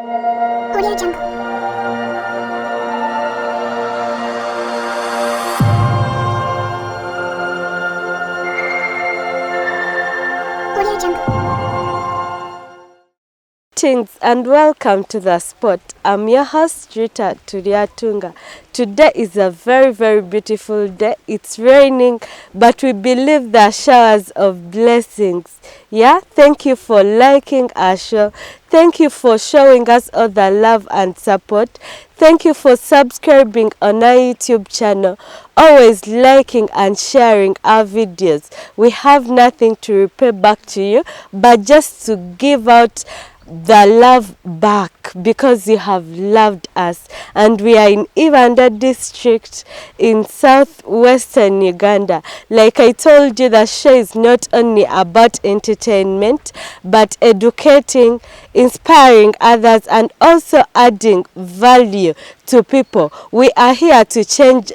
Audio Jungle. Audio Jungle. Greetings and welcome to the spot. I'm your host Rita Turiatunga. Today is a very beautiful day. It's raining, but we believe there are showers of blessings. Yeah, thank you for liking our show. Thank you for showing us all the love and support. Thank you for subscribing on our YouTube channel, always liking and sharing our videos. We have nothing to repay back to you, but just to give out the love back because you have loved us. And we are in Ibanda district in southwestern Uganda. Like I told you, the show is not only about entertainment but educating, inspiring others, and also adding value to people. We are here to change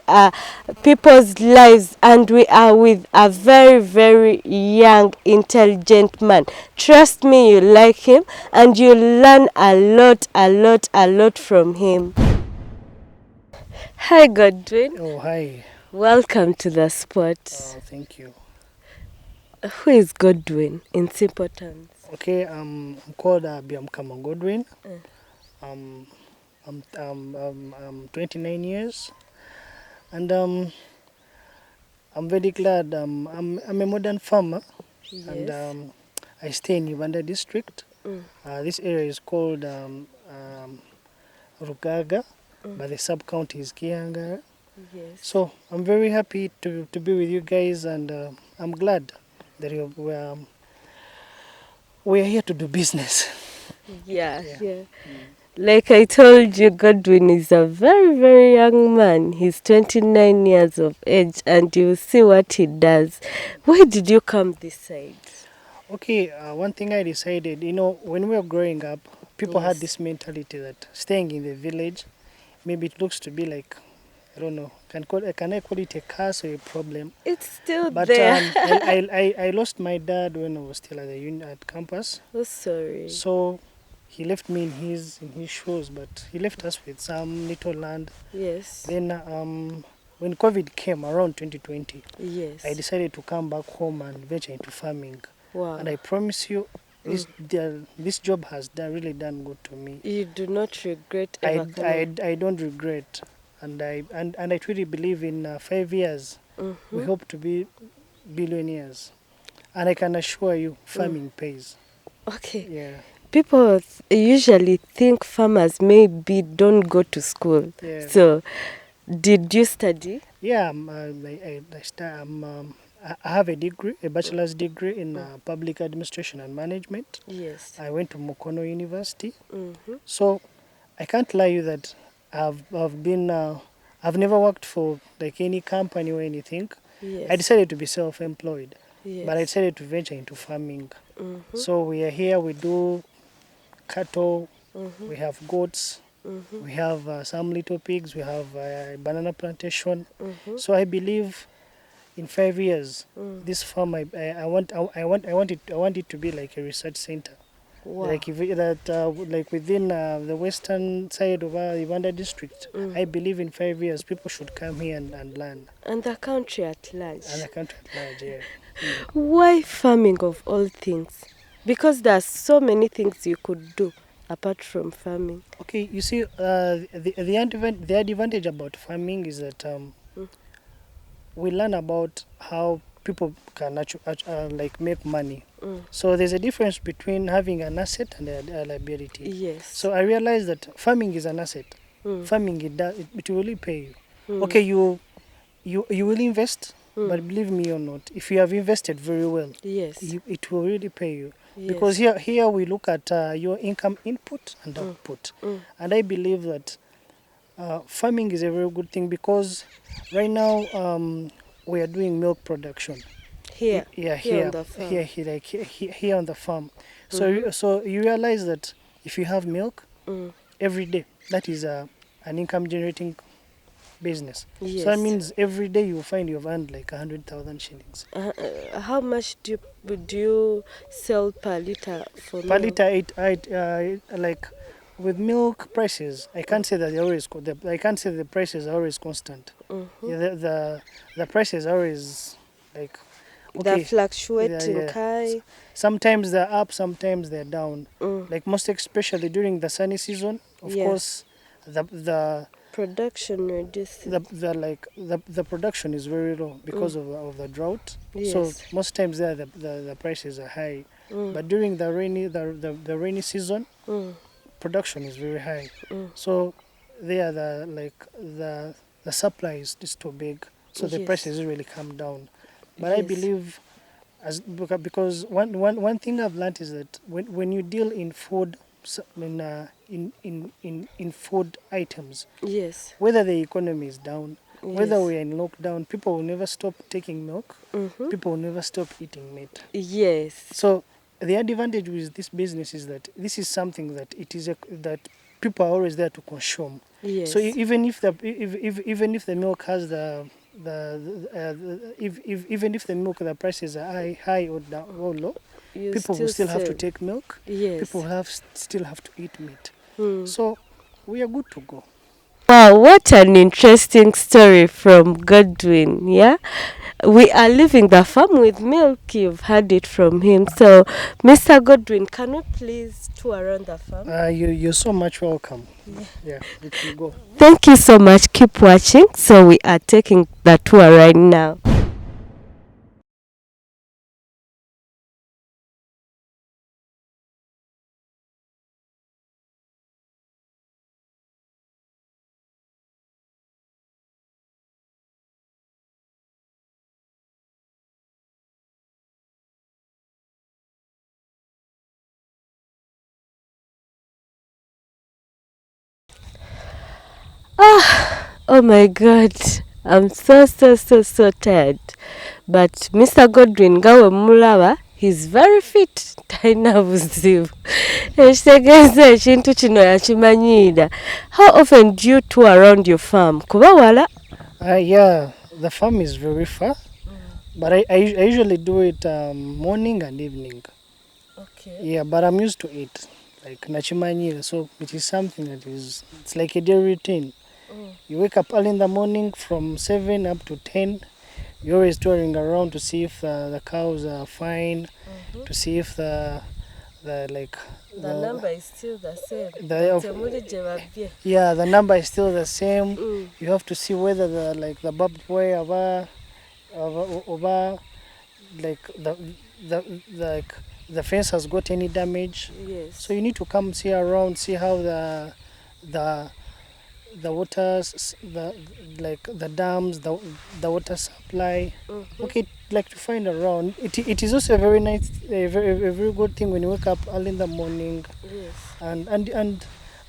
people's lives, and we are with a very young, intelligent man. Trust me, you like him and you learn a lot from him. Hi Godwin. Oh, hi. Welcome to the spot. Thank you. Who is Godwin in simple terms? Okay, I'm called Biamkama Godwin. I'm 29 years, and I'm very glad. I'm a modern farmer, Yes. and I stay in Uganda district. This area is called Rugaga, but the sub county is Kianga. Yes. So I'm very happy to be with you guys, and I'm glad that we're here to do business. Yeah. Like I told you, Godwin is a very young man. He's 29 years of age, and you see what he does. Why did you come this side? Okay, one thing I decided, when we were growing up, people had Yes. this mentality that staying in the village, maybe it looks to be like, I don't know, can I call it a curse or a problem? It's still But there. I lost my dad when I was still at campus. Oh, sorry. So he left me in his shoes, but he left us with some little land. Yes. Then when COVID came around 2020, Yes. I decided to come back home and venture into farming. Wow. And I promise you, this job has really done good to me. You do not regret ever coming. I don't regret, and I truly believe in 5 years we hope to be billionaires. And I can assure you, farming pays. Okay. Yeah. People usually think farmers maybe don't go to school. Yeah. So, did you study? Yeah. I have a degree, a bachelor's degree in public administration and management. Yes. I went to Mukono University. Mm-hmm. So I can't lie you that I've never worked for like any company or anything. Yes. I decided to be self-employed, Yes. but I decided to venture into farming. Mm-hmm. So we are here. We do cattle. Mm-hmm. We have goats. Mm-hmm. We have some little pigs. We have banana plantation. Mm-hmm. So I believe in 5 years, this farm I want it to be like a research center. Wow. Like like within the western side of Uganda district, I believe in 5 years people should come here and learn. And the country at large. And the country at large, yeah. Why farming of all things? Because there's so many things you could do apart from farming. Okay, you see, the advantage about farming is that we learn about how people can like make money. So there's a difference between having an asset and a liability. Yes. So I realized that farming is an asset. Farming it will really pay you. Okay, you will invest, but believe me or not, if you have invested very well, Yes. it will really pay you. Yes. Because here we look at your income input and output, and I believe that farming is a very good thing because right now we are doing milk production. Here. Here on the farm. Here on the farm. So you realize that if you have milk every day, that is an income generating business. Yes. So that means every day you find you've earned like 100,000 shillings. How much do you sell per liter for Per milk? liter, like with milk prices, I can't say that they're always. I can't say the prices are always constant. Mm-hmm. Yeah, the prices are always like They're okay. fluctuating Yeah. high. Sometimes they're up, sometimes they're down. Mm. Like most especially during the sunny season, of Yeah. course, the Production reduces. the production is very low because of the drought. So Yes. most times there the prices are high. Mm. But during the rainy season, Mm. production is very high. Mm. So there the supply is too big. So the Yes. prices really come down. But I Yes. believe because one thing I've learned is that when you deal in food in food items, Yes. whether the economy is down, whether Yes. we're in lockdown, people will never stop taking milk. Mm-hmm. People will never stop eating meat. Yes. So the advantage with this business is that this is something that that people are always there to consume. Yes. So even if even if the milk has even if the milk the prices are high or low, You people will still have to sell. take milk. Yes. People still have to eat meat. Mm. So we are good to go. Wow, what an interesting story from Godwin. Yeah, we are leaving the farm with milk. You've heard it from him. So, Mr. Godwin, can we please tour around the farm? You're so much welcome. Yeah, we can go. Thank you so much. Keep watching. So, we are taking the tour right now. Oh my God, I'm so tired. But Mr. Godwin gawe mulaba, he's very fit. Talina buzibu. Ekitegeeza ekintu kino yakimanyiira. How often do you tour around your farm? Kuba wala? Yeah, the farm is very far, but I usually do it morning and evening. Okay. Yeah, but I'm used to it. Like nachimanyira, so it is something that it's like a daily routine. You wake up early in the morning from 7 up to 10. You're always touring around to see if the cows are fine, to see if the like The number is still the same. the The yeah, the number is still the same. Mm. You have to see whether the barbed wire over like the fence has got any damage. Yes. So you need to come see around, see how the the waters, the dams, the water supply. Okay, like to find around. It is also a very nice, a very good thing when you wake up early in the morning Yes.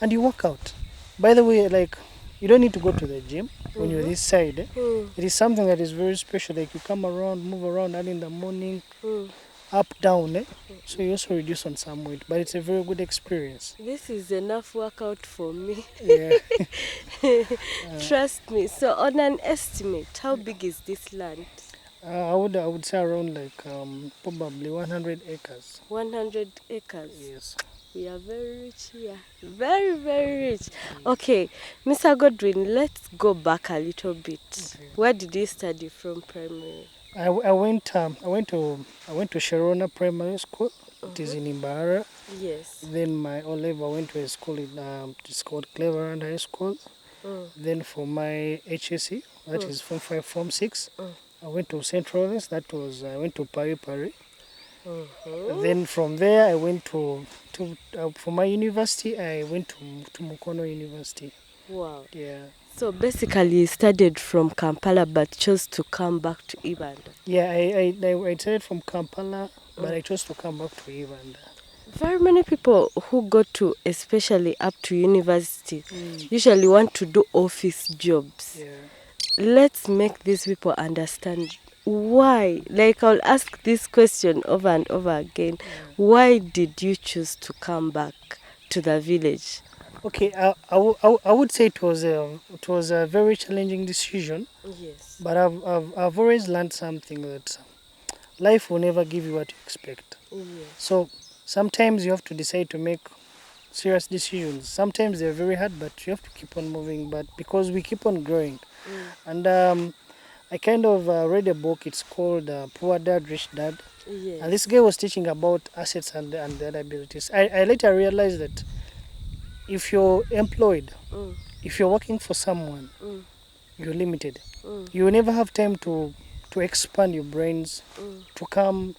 and you work out. By the way, like you don't need to go to the gym when you're this side. Mm. It is something that is very special. Like you come around, move around early in the morning, Mm. up down. So you also reduce on some weight, but it's a very good experience. This is enough workout for me. Yeah. Trust me. So, on an estimate, how big is this land? I would say around like probably 100 acres. 100 acres. Yes. We are very rich here. Very rich. Okay, Mr. Godwin, let's go back a little bit. Okay. Where did you study from primary? I went to Sharona Primary School. It is in Imbara. Yes. Then my O level I went to a school in it's called Cleveland High School. Then for my HSC, that is Form 5, Form 6, I went to St. Lawrence. That was I went to Pari. Then from there I went to for my university I went to Mukono University. Wow. Yeah. So basically you studied from Kampala but chose to come back to Ibanda. Yeah, I started from Kampala, but I chose to come back to Ibanda. Very many people who go to, especially up to university, usually want to do office jobs. Yeah. Let's make these people understand why. Like I'll ask this question over and over again. Why did you choose to come back to the village? Okay, I would say it was a very challenging decision, Yes. but I've always learned something that life will never give you what you expect. Yes. So sometimes you have to decide to make serious decisions. Sometimes they're very hard, but you have to keep on moving. But because we keep on growing, and I kind of read a book. It's called Poor Dad, Rich Dad. Yes. And this guy was teaching about assets and the other abilities. I later realized that if you're employed, if you're working for someone, you're limited. You will never have time to expand your brains, to come,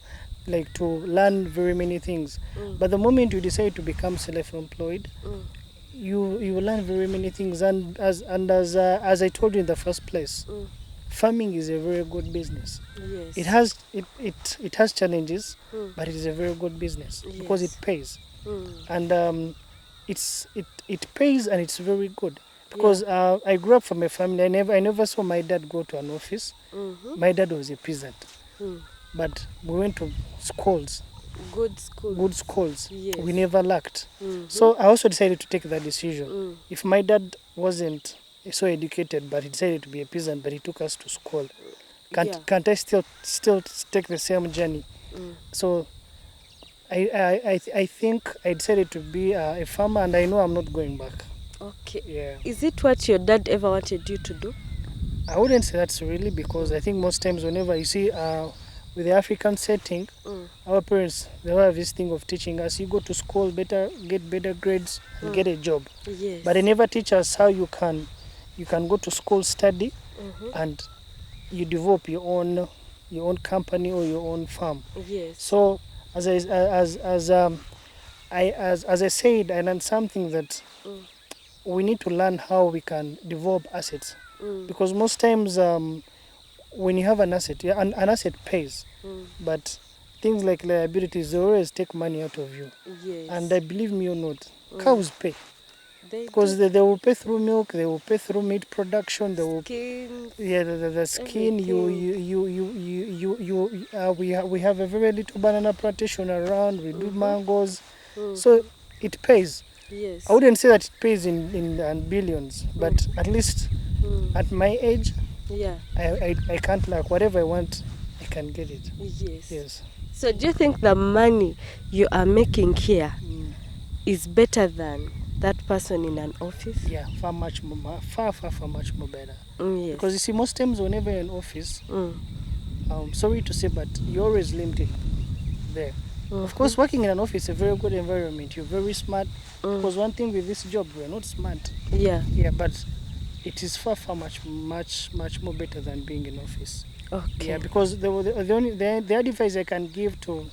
like to learn very many things. But the moment you decide to become self-employed, you will learn very many things. And as I told you in the first place, farming is a very good business. Yes. It has challenges, but it is a very good business because it Yes. pays, and it pays and it's very good. Because I grew up from a family. I never saw my dad go to an office. My dad was a peasant, but we went to schools, Good school. good schools. Yes. We never lacked. So I also decided to take that decision. If my dad wasn't so educated, but he decided to be a peasant, but he took us to school, can't I still take the same journey? So I think I decided to be a farmer, and I know I'm not going back. Okay. Yeah. Is it what your dad ever wanted you to do? I wouldn't say that's really, because I think most times whenever you see with the African setting, our parents, they have this thing of teaching us, you go to school, get better grades and get a job. Yes. But they never teach us how you can go to school, study, and you develop your own company or your own farm. Yes. So as I said, I learned something that we need to learn how we can develop assets, because most times when you have an asset, an asset pays, but things like liabilities, they always take money out of you. Yes. And I believe me or not, cows pay, They because do. they will pay through milk, they will pay through meat production, they will Skin. the skin. Everything. We have a very little banana plantation around. We do mangoes, so it pays. Yes. I wouldn't say that it pays in billions, but at least at my age, Yeah. I can't lack. Whatever I want, I can get it. Yes. Yes. So do you think the money you are making here is better than that person in an office? Yeah, far much more, far much more better. Yes. Because you see, most times whenever you're in office, sorry to say, but you're always limited there. Of course, working in an office is a very good environment. You're very smart. Because one thing with this job, we're not smart. Yeah. Yeah, but it is far much more better than being in office. Okay. Yeah, because the advice I can give to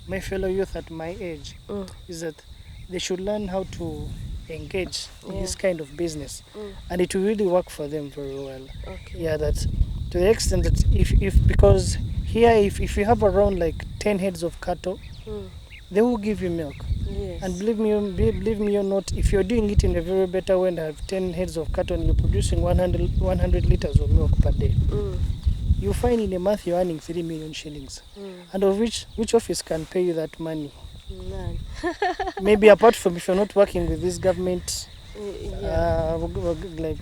my fellow youth at my age is that they should learn how to engage in this kind of business, and it will really work for them very well. Okay. Yeah, that to the extent that if because here if you have around like 10 heads of cattle, they will give you milk. Yes. And believe me or not, if you're doing it in a very better way and have 10 heads of cattle and you're producing 100 liters of milk per day, you find in a month you're earning 3 million shillings. And of which office can pay you that money? None. Maybe apart from if you're not working with this government, like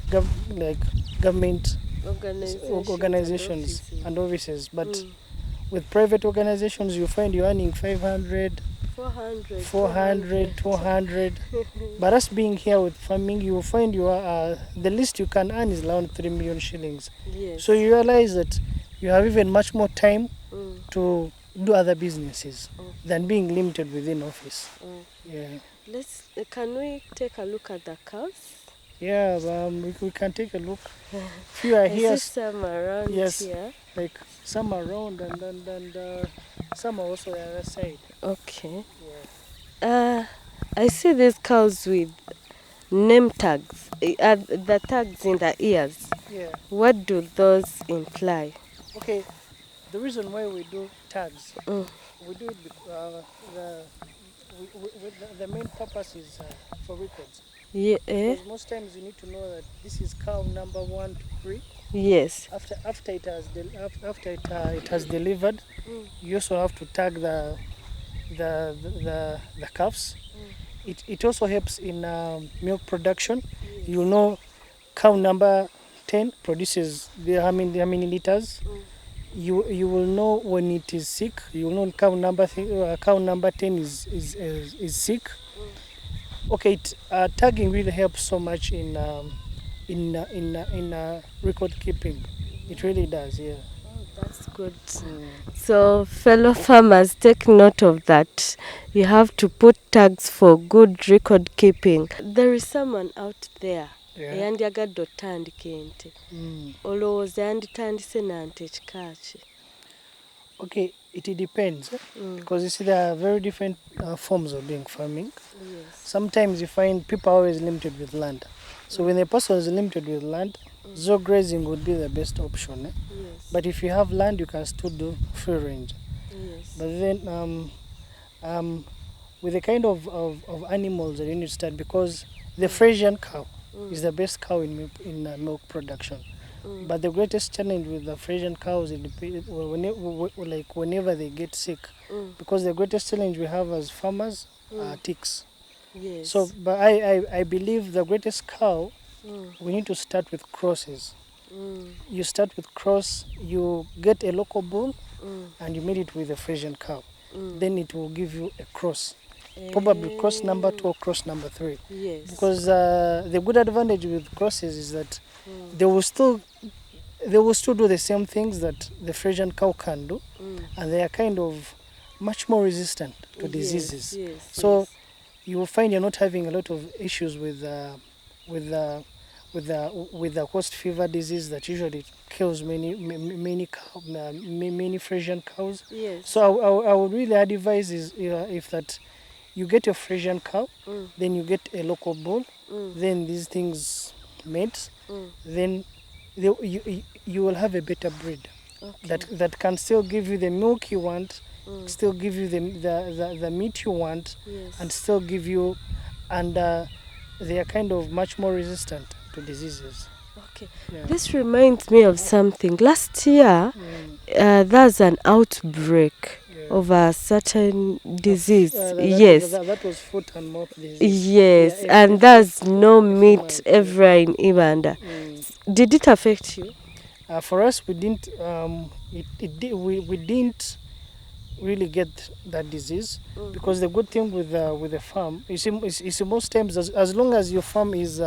government organizations and offices. But with private organizations, you find you're earning 500, 400, 200. But us being here with farming, you will find you are the least you can earn is around 3 million shillings. Yes. So you realize that you have even much more time to do other businesses than being limited within office. Yeah. Can we take a look at the cows? Yeah, we can take a look. Few are here. I see some around here. Like some around and some are also on the other side. Okay. Yeah. I see these cows with name tags. The tags in the ears. Yeah. What do those imply? Okay. The reason why we do tags, we do it because the main purpose is for records. Yeah. Because most times you need to know that this is cow number 1 to 3. Yes. After it has delivered, you also have to tag the calves. It also helps in milk production. Yes. You know, cow number 10 produces how many liters. You will know when it is sick. You will know cow number 10 is sick. Okay, tagging really helps so much in record keeping. It really does, yeah. That's good. Mm. So, fellow farmers, take note of that. You have to put tags for good record keeping. There is someone out there Yeah. eyandyagadde otandika ente. Mm. Olowooza yanditandise na nte kika ki? Okay, it depends because you see there are very different forms of doing farming. Yes. Sometimes you find people are always limited with land. So when a person is limited with land, zone grazing would be the best option. Yes. But if you have land, you can still do free range. Yes. But then with the kind of animals that you need to start, because the Frisian cow is the best cow in milk production. But the greatest challenge with the Frisian cows is whenever they get sick, because the greatest challenge we have as farmers are ticks. Yes. So, but I believe the greatest cow, we need to start with crosses. You start with cross, you get a local bull, and you mate it with a Frisian cow. Then it will give you a cross. Probably cross number 2 or cross number 3. Yes. Because the good advantage with crosses is that they will still do the same things that the Frisian cow can do, and they are kind of much more resistant to diseases. Yes. So you will find you're not having a lot of issues with the host fever disease that usually kills many Frisian cows. Yes. So I would really advise is if that you get your Frisian cow, then you get a local bull, then these things mate, then you will have a better breed that can still give you the milk you want, still give you the meat you want, Yes. and still give you, and they are kind of much more resistant to diseases. Okay. Yeah. This reminds me of something. Last year, there's an outbreak of a certain disease. Yes. That was foot and mouth disease. Yes, Yeah, and there's no meat might, everywhere in Ibanda. Did it affect you? For us, we didn't. We didn't really get that disease because the good thing with the farm, you see most times as long as your farm is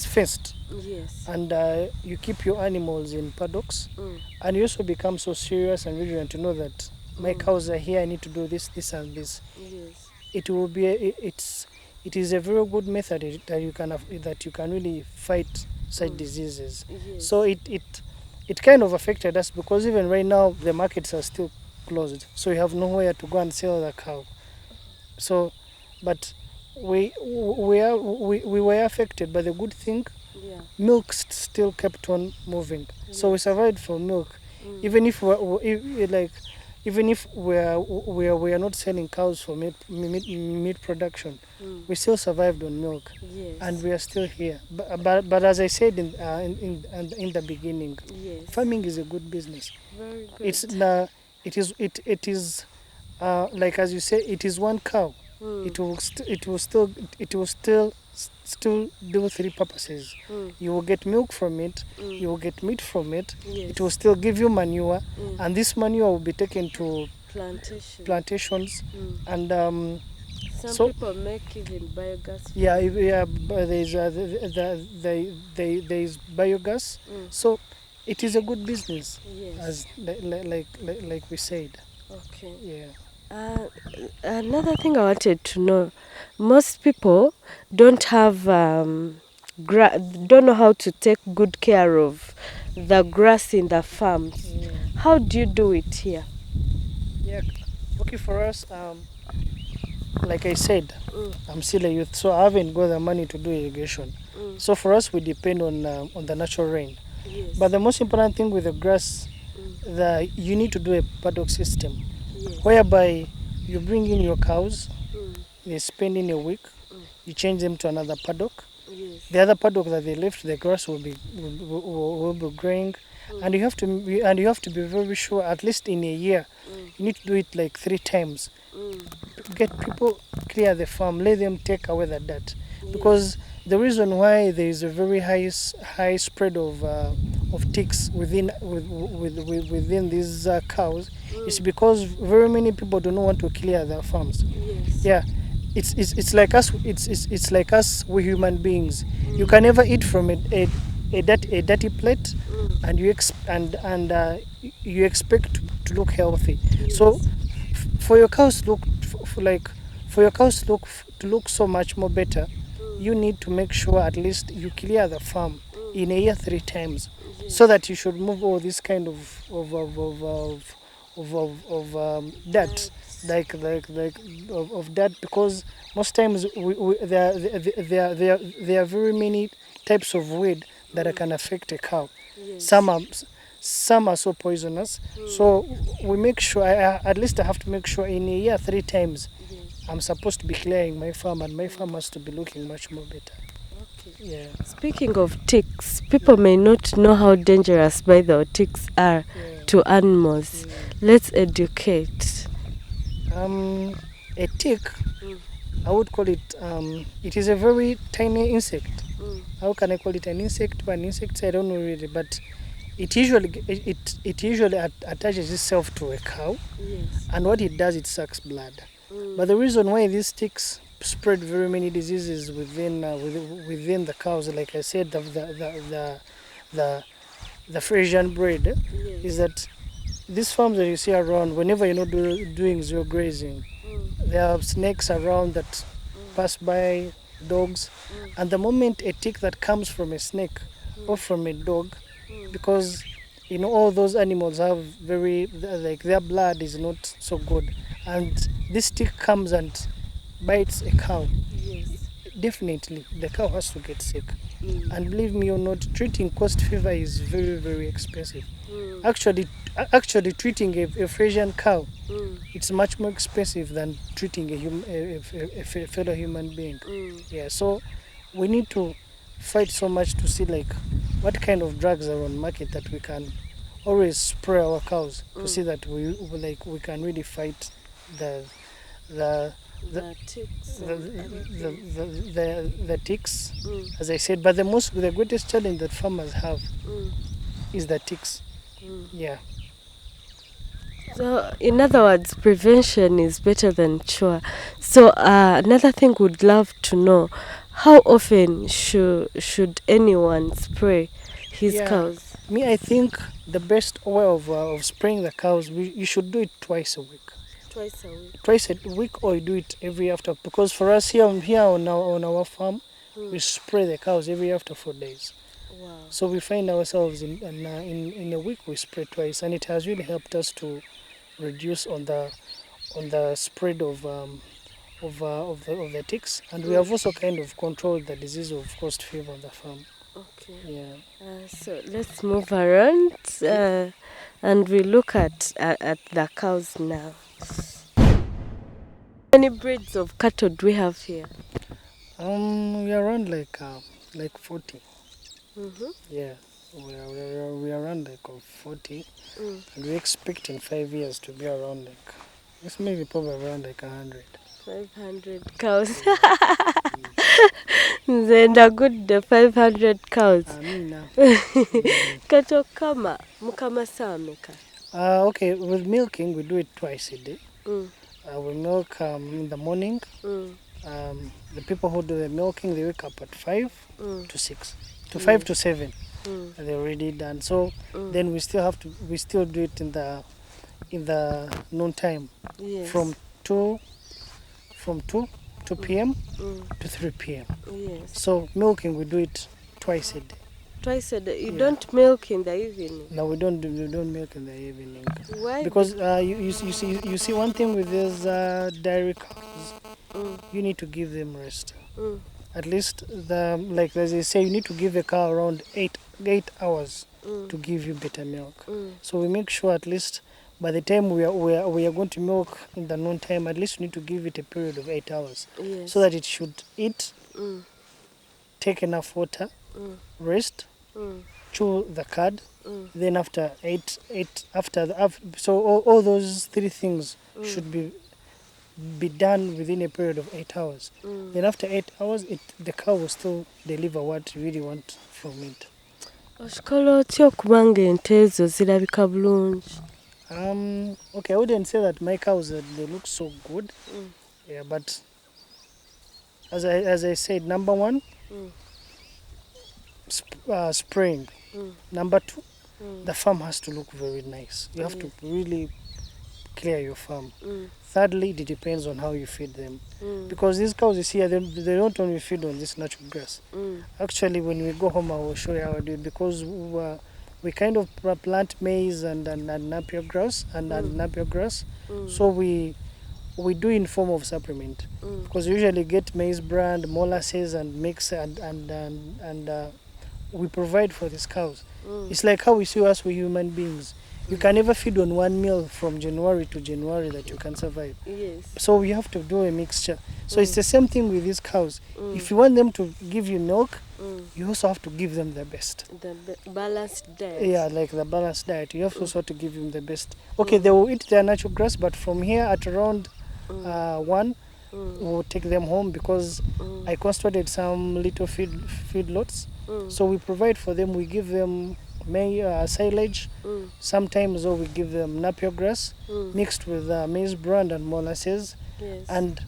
fenced Yes. and you keep your animals in paddocks, and you also become so serious and vigilant to know that my cows are here, I need to do this, this, and this. Yes. It will be it is a very good method that you can really fight such diseases. Yes. So it kind of affected us because even right now the markets are still closed, so you have nowhere to go and sell the cow. So, but we were affected, but the good thing, Yeah. milk still kept on moving. So we survived from milk, even if even if we are not selling cows for meat production, we still survived on milk, Yes. and we are still here. But as I said in the beginning, Yes. farming is a good business. Very good. It is like as you say, it is one cow. It will still do 3 purposes. You will get milk from it, you will get meat from it, Yes. it will still give you manure, and this manure will be taken to Plantations. plantations, and Some so people make even biogas. but there is biogas. So it is a good business, Yes. as like we said. Okay. Yeah. Another thing I wanted to know, most people don't have don't know how to take good care of the grass in the farms. How do you do it here? Yeah. Okay, for us, like I said, I'm still a youth, so I haven't got the money to do irrigation. So for us, we depend on the natural rain. Yes. But the most important thing with the grass, you need to do a paddock system, Yes. whereby you bring in your cows, they spend in a week, you change them to another paddock. Yes. The other paddock that they left, the grass will be growing, and you have to be very sure. At least in a year, you need to do it like 3 times. Get people clear the farm, let them take away the dirt, because the reason why there is a very high spread of ticks within these cows is because very many people do not want to clear their farms. Yes. Yeah, it's like us. It's like us. We human beings. You can never eat from a dirty plate, and you expect to look healthy. So for your cows look for your cows to look so much more better, you need to make sure at least you clear the farm in a year 3 times, so that you should move all this kind of dirt, of dirt, because most times there are very many types of weed that can affect a cow. Some are so poisonous. So we make sure, at least I have to make sure in a year 3 times I'm supposed to be clearing my farm, and my farm has to be looking much more better. Yeah. Speaking of ticks, people may not know how dangerous, by the way, ticks are to animals. Let's educate. A tick, I would call it, it is a very tiny insect. How can I call it an insect or an insect? I don't know really, but it usually attaches itself to a cow, and what it does, it sucks blood. But the reason why these ticks spread very many diseases within the cows, like I said, the Frisian breed, is that these farms that you see around, whenever you're not doing zero grazing, there are snakes around that pass by, dogs, and the moment a tick that comes from a snake or from a dog, because all those animals have their blood is not so good, and this tick comes and bites a cow, definitely the cow has to get sick. And believe me or not, treating coast fever is very, very expensive. Actually treating a Frisian cow, it's much more expensive than treating a fellow human being. Yeah, so we need to fight so much to see what kind of drugs are on market that we can always spray our cows, to see that we can really fight the ticks. the ticks, as I said. But the greatest challenge that farmers have is the ticks. Yeah. So, in other words, prevention is better than cure. So, another thing we'd love to know: how often should anyone spray his cows? Me, I think the best way of spraying the cows, you should do it twice a week. Twice a week, or you do it every after, because for us here on our farm, we spray the cows every after 4 days. Wow. So we find ourselves in a week we spray twice, and it has really helped us to reduce on the spread of the ticks, and we have also kind of controlled the disease of coast fever on the farm. Okay. Yeah. So let's move around and we look at the cows now. How many breeds of cattle do we have here? We are around like 40. Yeah, we are around 40, and we're expecting 5 years to be around it's maybe probably around 100. 500 cows. Then a good 500 cows. Amina. Kato kama mukama sameka. Okay, with milking we do it twice a day. We milk in the morning. The people who do the milking, they wake up at 5 to 6 to 5 to 7. They're already done. So then we still do it in the noon time. Yes. From 2 p.m. to 3 p.m. Yes. So milking we do it twice a day. Twice a day. You don't milk in the evening? No, we don't milk in the evening. Why? Because you see one thing with these dairy cows, you need to give them rest. At least like as they say, you need to give a cow around 8 hours to give you better milk. So we make sure at least by the time we are going to milk in the noon time, at least we need to give it a period of 8 hours. Yes. So that it should eat, take enough water, rest, chew the cud. Then after so all those 3 things should be done within a period of 8 hours. Then after 8 hours, the cow will still deliver what you really want from it. Oshikola otya okuba ng'ente ezo zirabika bulungi? Okay, I wouldn't say that my cows they look so good. Yeah, but as I said, number one, Mm. spraying. Mm. Number two, Mm. the farm has to look very nice. You have to Yes. really clear your farm. Mm. Thirdly, it depends on how you feed them. Mm. Because these cows you see, they don't only feed on this natural grass. Mm. Actually, when we go home, I will show you how I do it. Because we kind of plant maize and napier grass and napier grass. Mm. So we do in form of supplement. Mm. Because we usually get maize bran, molasses, and mix and we provide for these cows. Mm. It's like how we see us, we human beings. You can never feed on one meal from January to January that you can survive. Yes. So we have to do a mixture. So Mm. it's the same thing with these cows. Mm. If you want them to give you milk, Mm. you also have to give them the best. The balanced diet. Yeah, like the balanced diet. You have also to give them the best. Okay, they will eat their natural grass, but from here at around 1, we'll take them home because I constructed some little feed lots. So we provide for them. We give them silage. Sometimes we give them napier grass mixed with maize bran and molasses, Yes. and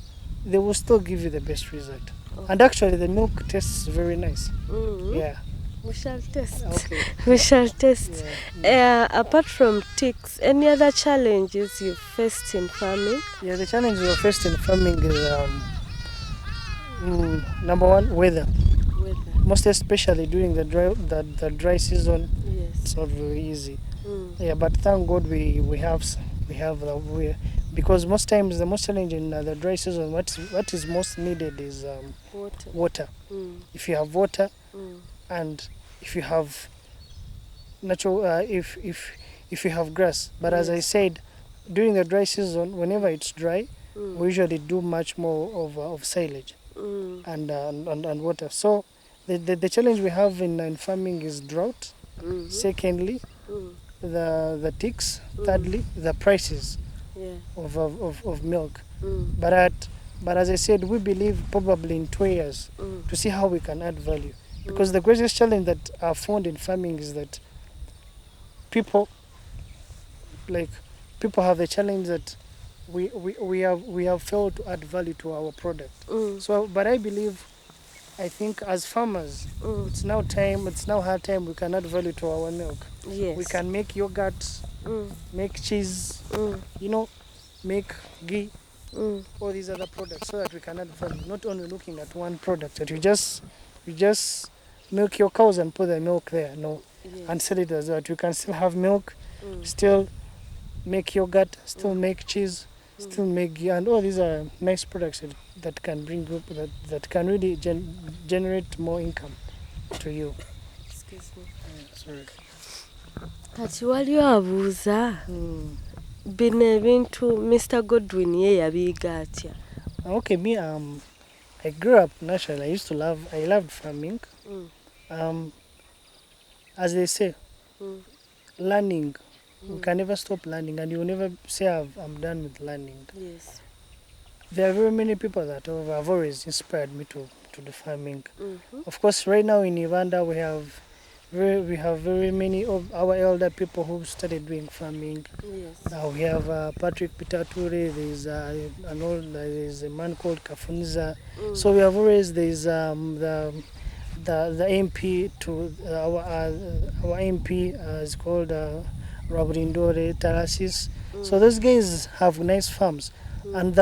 they will still give you the best result. And actually, the milk tastes very nice. Mm. Yeah. We shall test. Okay. We shall test. Yeah. Apart from ticks, any other challenges you've faced in farming? Yeah, the challenge we are faced in farming is number one, weather. Weather. Most especially during the dry season, Yes. it's not very easy. Mm. Yeah, but thank God we have because most times the most challenge in the dry season, what is most needed is Water. water. Mm. If you have water Mm. and if you have natural, if you have grass. But as I Yes. said, during the dry season, whenever it's dry, Mm. we usually do much more of silage Mm. and water. So the challenge we have in farming is drought. Mhm. Secondly, Mm. the ticks. Thirdly, the prices Yeah. of milk. Mm. But as I said, we believe probably in 2 years Mm. to see how we can add value. Because the greatest challenge that I've found in farming is that people have the challenge that we have failed to add value to our product. Mm. So, but I think as farmers, Mm. it's now high time we can add value to our milk. Yes. We can make yogurt, Mm. make cheese, Mm. make ghee, Mm. all these other products, so that we can add value. Not only looking at one product that you just milk your cows and put the milk there, no, Yes. and sell it as that. You can still have milk, Mm. still make yogurt, still make cheese, still make ghee, and all these are nice products that can bring up that can really generate more income to you. Excuse me. Sorry. Kati waliwo abuuza Mm. bino ebintu Mr. Godwin ye yabiyiga atya? Okay, me I grew up naturally. I loved farming. Mm. As they say, Mm. learning. We can never stop learning, and you will never say I'm done with learning. Yes. There are very many people that have always inspired me to do farming. Mm-hmm. Of course, right now in Uganda we have very many of our elder people who started doing farming. Yes. Now we have Patrick Pitature. There's there's a man called Kafunza. Mm. So we have always the MP to our MP is called Rabulindore Tarasis. So those guys have nice farms, and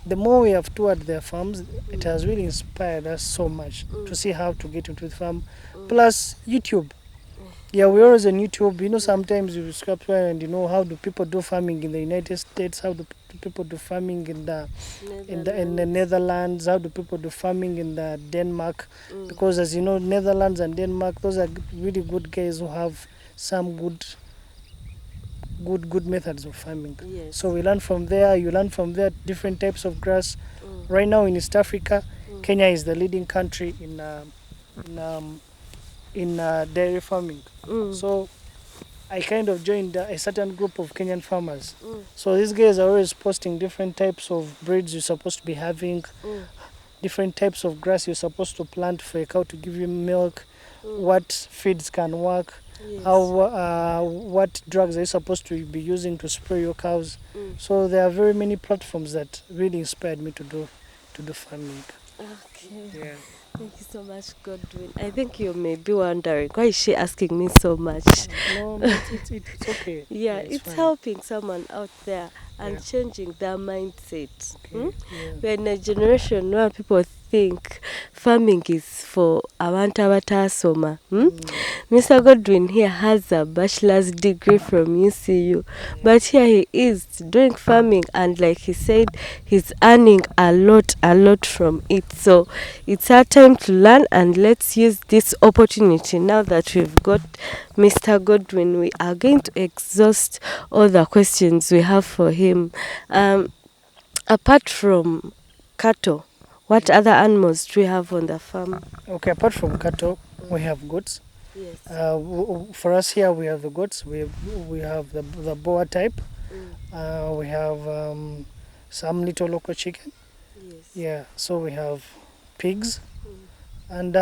the more we have toured their farms, it has really inspired us so much to see how to get into the farm. Plus YouTube. Yeah, we're always on YouTube. Sometimes you subscribe and how do people do farming in the United States? How do people do farming in the Netherlands? How do people do farming in the Denmark? Because as you know, Netherlands and Denmark, those are really good guys who have some good methods of farming. Yes. So we learn from there. You learn from there different types of grass. Right now in East Africa, Kenya is the leading country in dairy farming. So I kind of joined a certain group of Kenyan farmers. So these guys are always posting different types of breeds you're supposed to be having, different types of grass you're supposed to plant for a cow to give you milk, what feeds can work, Yes. what drugs are you supposed to be using to spray your cows. So there are very many platforms that really inspired me to do farming. Okay. Yeah. Thank you so much, Godwin. I think you may be wondering, why is she asking me so much? No, it's okay. Yeah, Yeah, it's it's fine. helping someone out there and Yeah. changing their mindset. Okay. Yeah. We're in a generation where people think farming is for abantu abatasoma. Mr. Godwin here has a bachelor's degree from UCU, but here he is doing farming, and like he said, he's earning a lot from it. So it's our time to learn, and let's use this opportunity now that we've got Mr. Godwin. We are going to exhaust all the questions we have for him. Apart from cattle, what other animals do we have on the farm? Okay. Apart from cattle, we have goats. Yes. For us here, we have the goats. We have the boa type. We have some little local chicken. Yes. Yeah. So we have pigs and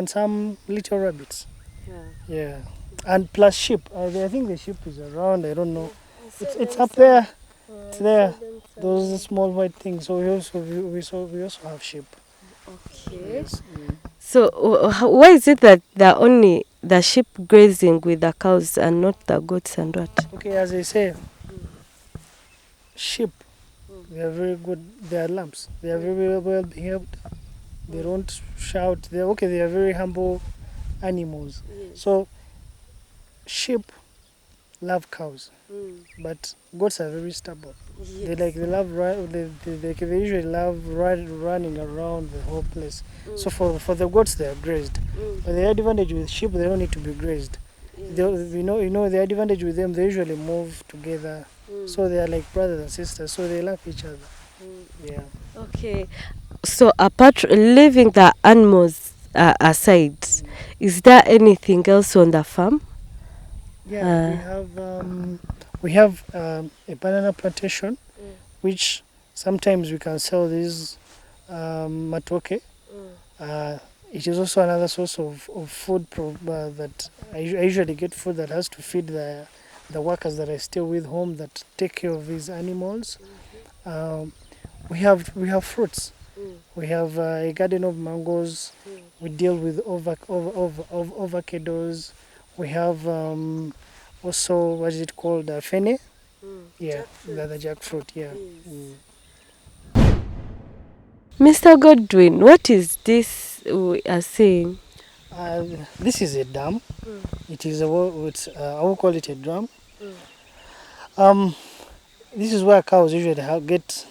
some little rabbits. Yeah. Yeah. And plus sheep. I think the sheep is around. I don't know. It's up there. there. It's there. Those small white things. So we also have sheep. Okay. Yes. So why is it that they're only the sheep grazing with the cows and not the goats and what? Okay. As I say, sheep. They are very good. They are lambs. They are very well behaved. They don't shout. They're okay. They are very humble animals. So sheep love cows, but goats are very stubborn. They usually love running around the whole place. So for the goats they are grazed. But the advantage with sheep, they don't need to be grazed. You know the advantage with them, they usually move together. So they are like brothers and sisters. So they love each other. Yeah. Okay. So apart leaving the animals aside, is there anything else on the farm? Yeah, we have a banana plantation, which sometimes we can sell these matoke. It is also another source of food that I usually get food that has to feed the workers that I stay with home that take care of these animals. We have fruits. We have a garden of mangoes. We deal with avocados. We have also, what is it called, fene? Yeah, the jackfruit. Yeah. Mr. Godwin, what is this we are saying? This is a dam. It is I will call it a drum. Um, this is where cows usually get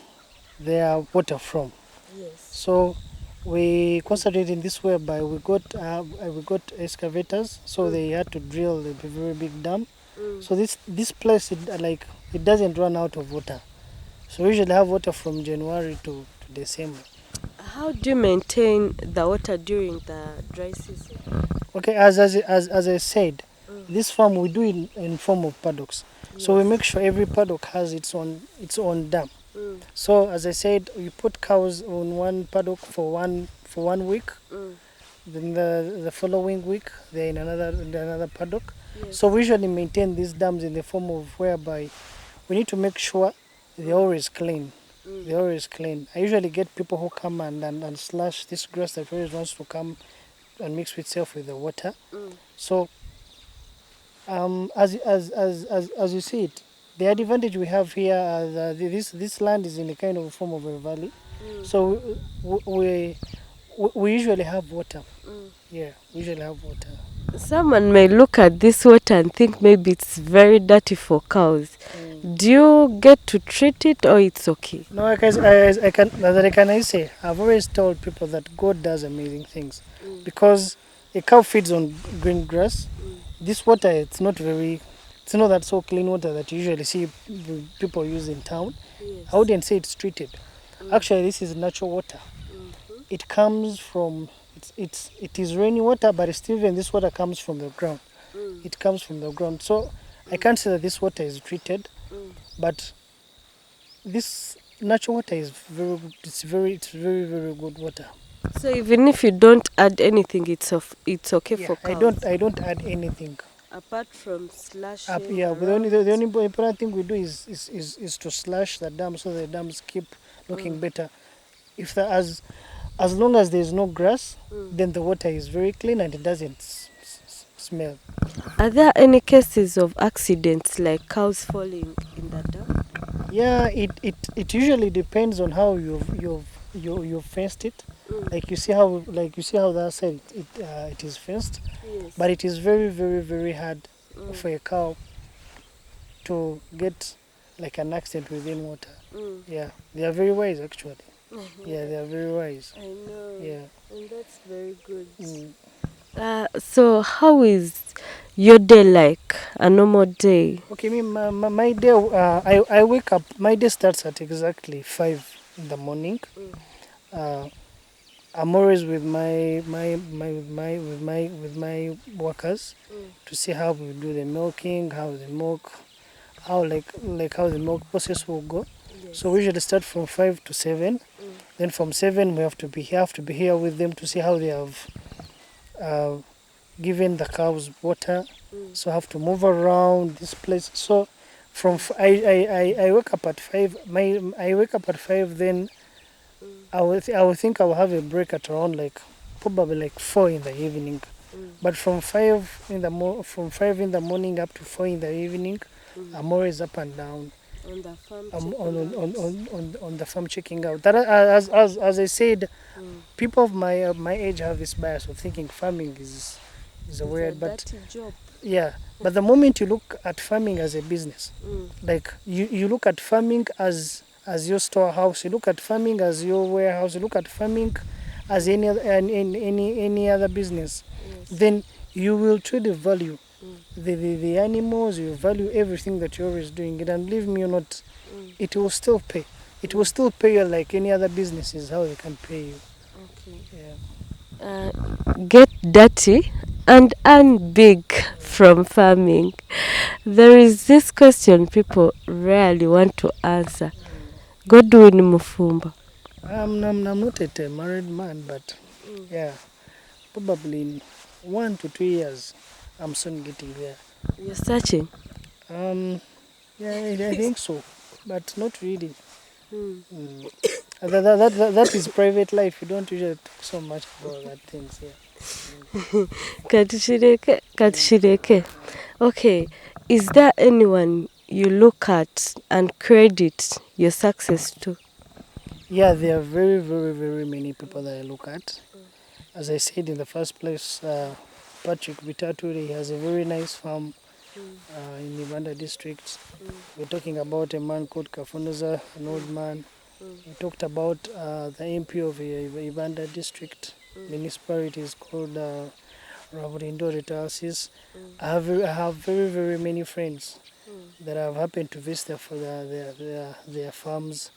their water from. Yes. So we concentrate in this way by we got excavators, so they had to drill a very big dam. So this place it doesn't run out of water. So we usually have water from January to December. How do you maintain the water during the dry season? Okay, as I said, this farm we do it in form of paddocks. So we make sure every paddock has its own dam. So as I said, you put cows on one paddock for one week. Then the following week they're in another paddock. Yes. So we usually maintain these dams in the form of whereby we need to make sure they're always clean. They're always clean. I usually get people who come and slash this grass that always wants to come and mix itself with the water. So as you see it, the advantage we have here, this land is in a kind of form of a valley. So we usually have water. Yeah, we usually have water. Someone may look at this water and think maybe it's very dirty for cows. Do you get to treat it or it's okay? No, I say, I've always told people that God does amazing things, because a cow feeds on green grass. This water, it's not that so clean water that you usually see people use in town. I wouldn't say it's treated. Actually, this is natural water. It comes from it is rainy water, but still even this water comes from the ground. It comes from the ground. So I can't say that this water is treated, but this natural water is very good. It's very good water. So even if you don't add anything, it's okay Yeah, for cows. I don't add anything. Apart from slashing. Yeah, but the only important thing we do is to slash the dam so the dams keep looking better. If the as as long as there's no grass, then the water is very clean and it doesn't smell. Are there any cases of accidents like cows falling in the dam? Yeah, it usually depends on how you've fenced it. Like you see how that side it is fenced, Yes. but it is very very hard for a cow to get like an accident within water. Yeah, they are very wise actually. Yeah, they are very wise. I know. Yeah. And that's very good. Mm. So how is your day like? A normal day? Okay, my day. I wake up. My day starts at exactly 5 in the morning. Uh, I'm always with my workers to see how we do the milking, how the milk, how how the milk process will go. Yes. So we usually start from 5 to 7. Then from 7 we have to be here with them to see how they have uh, given the cows water. So I have to move around this place. So I wake up at 5. I wake up at 5. Then I will think I will have a break at around like probably like 4 in the evening. But from 5 in the from 5 in the morning up to 4 in the evening, I'm always up and down. On the farm. I'm on the farm checking out. That as I said, people of my age have this bias of thinking farming is a weird, but dirty job. yeah. But the moment you look at farming as a business, like you look at farming as your storehouse, you look at farming as your warehouse, you look at farming as any other business, then you will truly value the animals, you value everything that you're always doing it, and believe me or not, it will still pay. It will still pay you like any other businesses, how they can pay you. Okay. Yeah. Get dirty and earn big from farming. There is this question people rarely want to answer. Godwin Mufumba. I'm not a married man, but yeah, probably in 1 to 2 years, I'm soon getting there. You're searching. Yeah, I think so, but not really. That is private life. You don't usually talk so much about that things here. Katishireke. Okay, is there anyone you look at and credit your success to? Yeah, there are very many people that I look at. As I said in the first place, Patrick Bitature, he has a very nice farm in Uganda district. We're talking about a man called Kafunuza, an old man. We talked about the MP of Uganda district municipality is called Ravurindo Retalsis. I have very many friends that have happened to visit for their farms,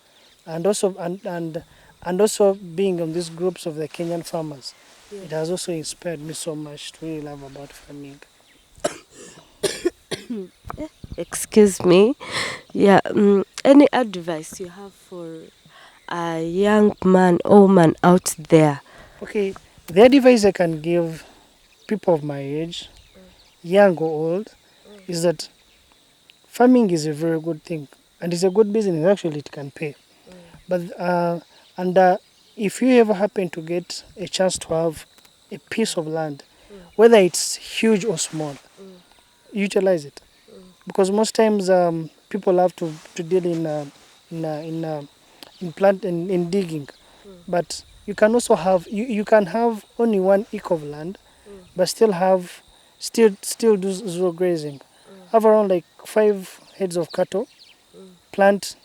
and also being on these groups of the Kenyan farmers. It has also inspired me so much to really love about farming. Excuse me. Yeah. Any advice you have for a young man or woman out there? Okay, the advice I can give people of my age, young or old, is that farming is a very good thing and it's a good business. Actually, it can pay. But if you ever happen to get a chance to have a piece of land, whether it's huge or small, utilize it. Because most times people have to deal in digging, but you can also have you can have only 1 acre of land, but still do zero grazing. Have around like 5 heads of cattle, plant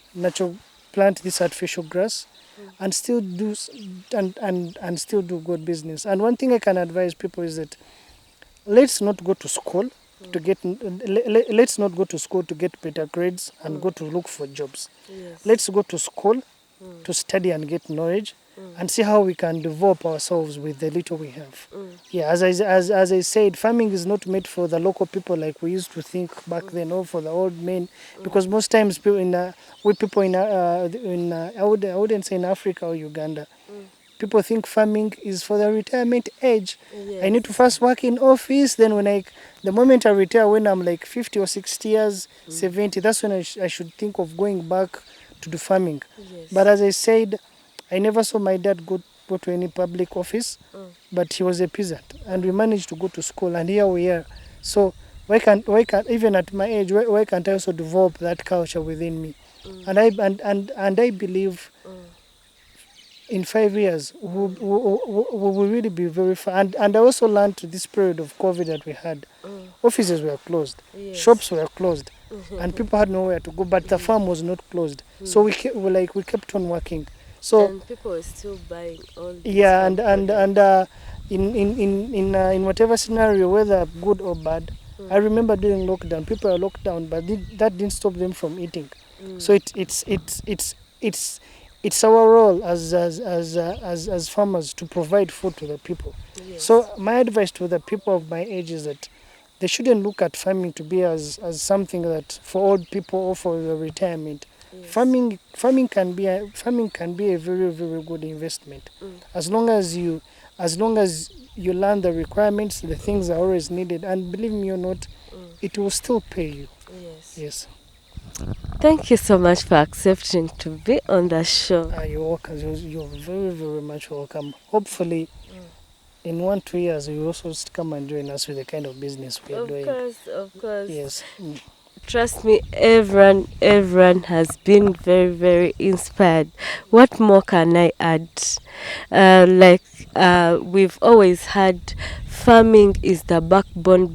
this artificial grass, and still do and still do good business. And one thing I can advise people is that let's not go to school let's not go to school to get better grades and go to look for jobs. Yes. Let's go to school to study and get knowledge and see how we can develop ourselves with the little we have. Yeah, as I said, farming is not made for the local people like we used to think back then, or for the old men, because most times people I wouldn't say in Africa or Uganda, people think farming is for the retirement age. Yes. I need to first work in office, then the moment I retire, when I'm like 50 or 60 years, 70, that's when I should think of going back to do farming. Yes. But as I said, I never saw my dad put to any public office, but he was a peasant, and we managed to go to school, and here we are. So why can't even at my age, why can't I also develop that culture within me? And I believe in 5 years we will really be very far. And I also learned to this period of COVID that we had, offices were closed, Yes. shops were closed, and people had nowhere to go, but the farm was not closed. So we kept on working. So And people are still buying all these yeah, farm and products. in whatever scenario, whether good or bad, I remember during lockdown, people are locked down, but that didn't stop them from eating. So it's our role as farmers to provide food to the people. Yes. So my advice to the people of my age is that they shouldn't look at farming to be as something that for old people or for the retirement. Yes. Farming can be a very, very good investment, as long as you learn the requirements, the things are always needed, and believe me or not, it will still pay you. Yes. Yes. Thank you so much for accepting to be on the show. You're welcome. You're very, very much welcome. Hopefully, in 1-2 years, you also come and join us with the kind of business we are doing. Of course. Yes. Trust me, everyone has been very, very inspired. What more can I add? We've always had, farming is the backbone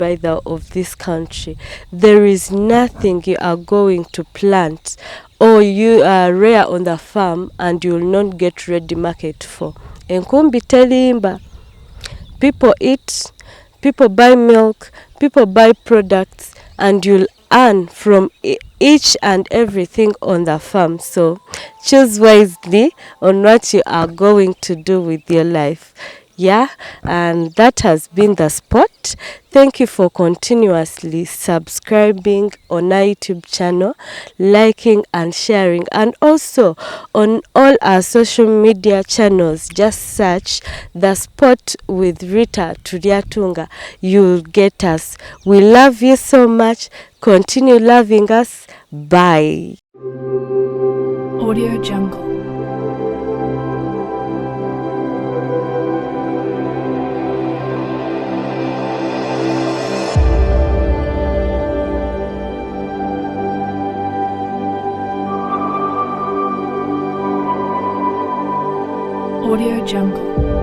of this country. There is nothing you are going to plant or you are rare on the farm and you will not get ready market for. Enkumbi telimba. People eat, people buy milk, people buy products, and you'll earn from each and everything on the farm. So choose wisely on what you are going to do with your life. Yeah, and that has been the spot. Thank you for continuously subscribing on our YouTube channel, liking and sharing, and also on all our social media channels. Just search The Spot with Rita Turiatunga. You'll get us. We love you so much. Continue loving us. Bye. Audio Jungle. Audio Jungle.